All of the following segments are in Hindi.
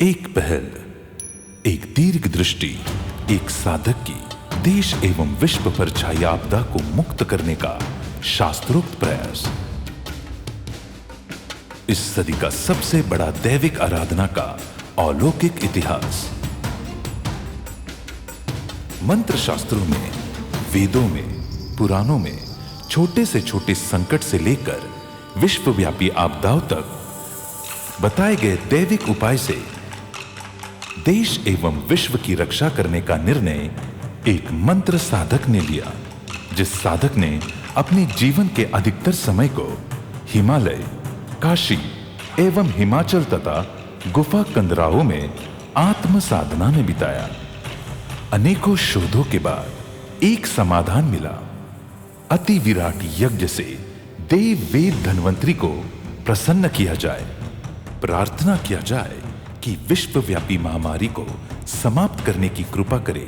एक पहल, एक दीर्घ दृष्टि, एक साधक की देश एवं विश्व पर छाई आपदा को मुक्त करने का शास्त्रोक्त प्रयास। इस सदी का सबसे बड़ा दैविक आराधना का अलौकिक इतिहास। मंत्र शास्त्रों में, वेदों में, पुराणों में छोटे से छोटे संकट से लेकर विश्वव्यापी आपदाओं तक बताए गए दैविक उपाय से देश एवं विश्व की रक्षा करने का निर्णय एक मंत्र साधक ने लिया, जिस साधक ने अपने जीवन के अधिकतर समय को हिमालय, काशी एवं हिमाचल तथा गुफा कंदराओं में आत्म साधना में बिताया। अनेकों शोधों के बाद एक समाधान मिला। अति विराट यज्ञ से देव वेद धन्वंतरी को प्रसन्न किया जाए, प्रार्थना किया जाए कि विश्वव्यापी महामारी को समाप्त करने की कृपा करे,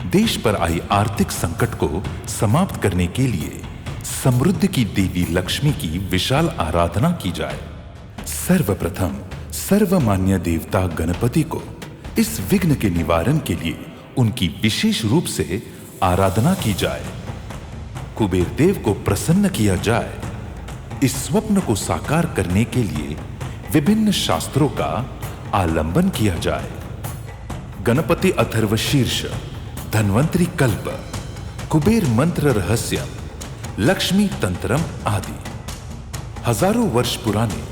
देश पर आई आर्थिक संकट को समाप्त करने के लिए समृद्धि की देवी लक्ष्मी की विशाल आराधना की जाए। सर्वप्रथम सर्वमान्य देवता गणपति को इस विघ्न के निवारण के लिए उनकी विशेष रूप से आराधना की जाए। कुबेर देव को प्रसन्न किया जाए। इस स्वप्न को साकार करने के लिए विभिन्न शास्त्रों का आलंबन किया जाए। गणपति अथर्व शीर्ष, धन्वंतरी कल्प, कुबेर मंत्र रहस्यम, लक्ष्मी तंत्रम आदि हजारों वर्ष पुराने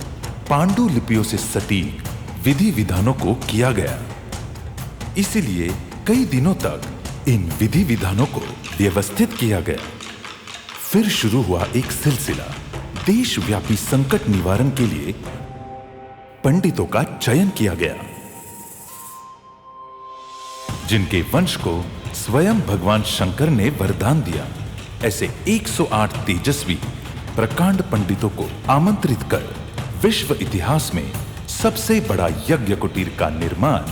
पांडुलिपियों से सटीक विधि विधानों को किया गया। इसलिए कई दिनों तक इन विधि विधानों को व्यवस्थित किया गया। फिर शुरू हुआ एक सिलसिला। देशव्यापी संकट निवारण के लिए पंडितों का चयन किया गया, जिनके वंश को स्वयं भगवान शंकर ने वरदान दिया। ऐसे 108 तेजस्वी प्रकांड पंडितों को आमंत्रित कर विश्व इतिहास में सबसे बड़ा यज्ञ कुटीर का निर्माण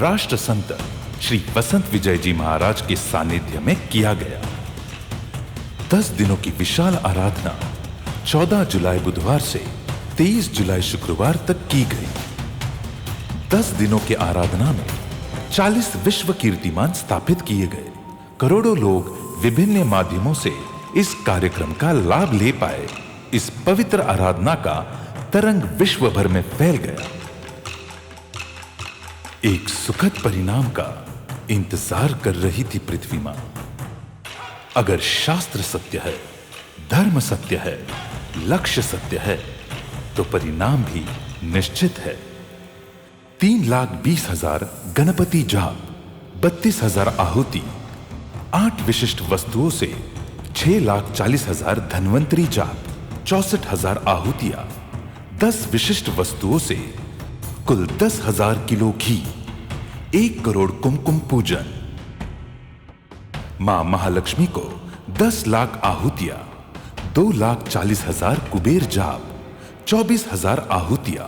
राष्ट्र संत श्री वसंत विजय जी महाराज के सानिध्य में किया गया। 10 दिनों की विशाल आराधना 14 जुलाई बुधवार से 23 जुलाई शुक्रवार तक की गई। 10 दिनों की आराधना में 40 विश्व कीर्तिमान स्थापित किए गए। करोड़ों लोग विभिन्न माध्यमों से इस कार्यक्रम का लाभ ले पाए। इस पवित्र आराधना का तरंग विश्व भर में फैल गया। एक सुखद परिणाम का इंतजार कर रही थी पृथ्वी मां। अगर शास्त्र सत्य है, धर्म सत्य है, लक्ष्य सत्य है, तो परिणाम भी निश्चित है। 3,20,000 गणपति जाप, 32,000 आहुति, 8 विशिष्ट वस्तुओं से 6,40,000 धन्वंतरी जाप, 64,000 आहुतियां, 10 विशिष्ट वस्तुओं से कुल 10,000 किलो घी, 1 करोड़ कुमकुम पूजन, मां महालक्ष्मी को 10 लाख आहुतियां, 2,40,000 कुबेर जाप, 24,000 आहुतियां,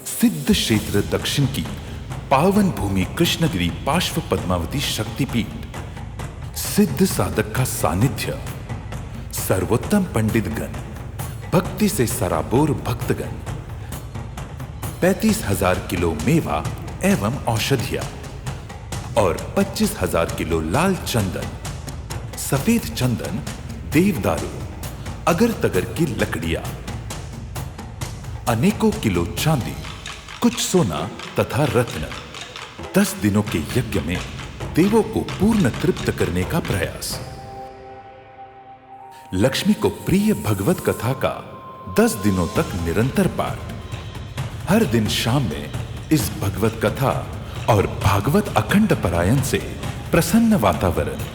सिद्ध क्षेत्र दक्षिण की पावन भूमि कृष्णगिरी पार्श्व पद्मावती शक्तिपीठ, सिद्ध साधक का सानिध्य, सर्वोत्तम पंडितगण, भक्ति से सराबोर भक्तगण, 35,000 किलो मेवा एवं औषधियां और 25,000 किलो लाल चंदन, सफेद चंदन, देवदारू, अगर तगर की लकड़ियां, अनेकों किलो चांदी, कुछ सोना तथा रत्न। 10 दिनों के यज्ञ में देवों को पूर्ण तृप्त करने का प्रयास। लक्ष्मी को प्रिय भगवत कथा का 10 दिनों तक निरंतर पाठ। हर दिन शाम में इस भगवत कथा और भागवत अखंड पारायण से प्रसन्न वातावरण।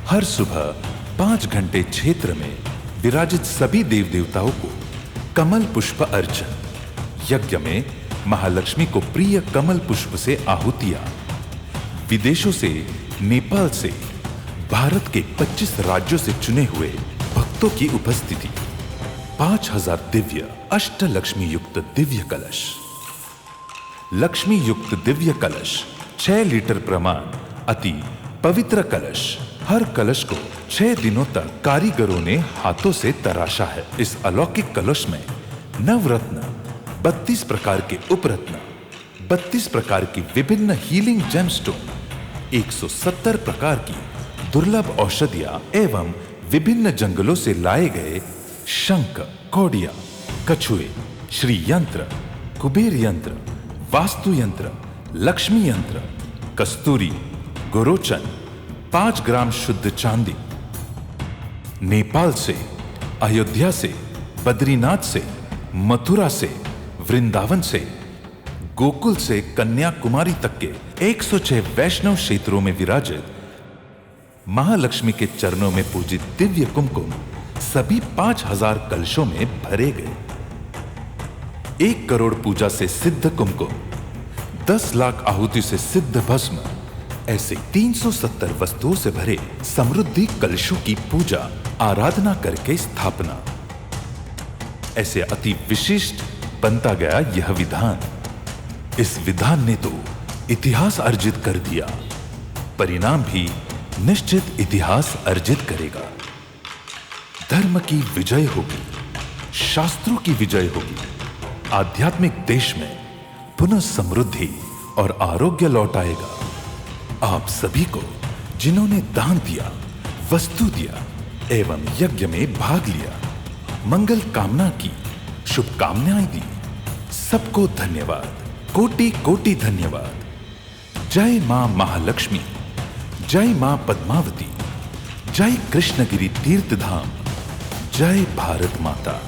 हर सुबह 5 घंटे क्षेत्र में विराजित सभी देव देवताओं को कमल पुष्प अर्चन। यज्ञ में महालक्ष्मी को प्रिय कमल पुष्प से आहुतियां। विदेशों से, नेपाल से, भारत के 25 राज्यों से चुने हुए भक्तों की उपस्थिति। 5,000 दिव्य अष्टलक्ष्मी युक्त दिव्य कलश। लक्ष्मी युक्त दिव्य कलश 6 लीटर प्रमाण अति पवित्र कलश। हर कलश को 6 दिनों तक कारीगरों ने हाथों से तराशा है। इस अलौकिक कलश में नवरत्न, 32 प्रकार के उपरत्न, 32 प्रकार की विभिन्न हीलिंग जेमस्टोन, 170 प्रकार की दुर्लभ औषधियां एवं विभिन्न जंगलों से लाए गए शंख, कौड़िया, कछुए, श्री यंत्र, कुबेर यंत्र, वास्तु यंत्र, लक्ष्मी यंत्र, कस्तूरी, गोरोचन, 5 ग्राम शुद्ध चांदी, नेपाल से, अयोध्या से, बद्रीनाथ से, मथुरा से, वृंदावन से, गोकुल से कन्याकुमारी तक के 106 वैष्णव क्षेत्रों में विराजित महालक्ष्मी के चरणों में पूजित दिव्य कुमकुम सभी 5000 कलशों में भरे गए। 1 करोड़ पूजा से सिद्ध कुमकुम, 10 लाख आहुति से सिद्ध भस्म, ऐसे 370 वस्तुओं से भरे समृद्धि कलशों की पूजा आराधना करके स्थापना। ऐसे अति विशिष्ट बनता गया यह विधान। इस विधान ने तो इतिहास अर्जित कर दिया, परिणाम भी निश्चित इतिहास अर्जित करेगा। धर्म की विजय होगी, शास्त्रों की विजय होगी, आध्यात्मिक देश में पुनः समृद्धि और आरोग्य लौट आएगा। आप सभी को जिन्होंने दान दिया, वस्तु दिया एवं यज्ञ में भाग लिया, मंगल कामना की, शुभकामनाएं दी, सबको धन्यवाद, कोटि कोटि धन्यवाद। जय मां महालक्ष्मी, जय मां पद्मावती, जय कृष्णगिरी तीर्थ धाम, जय भारत माता।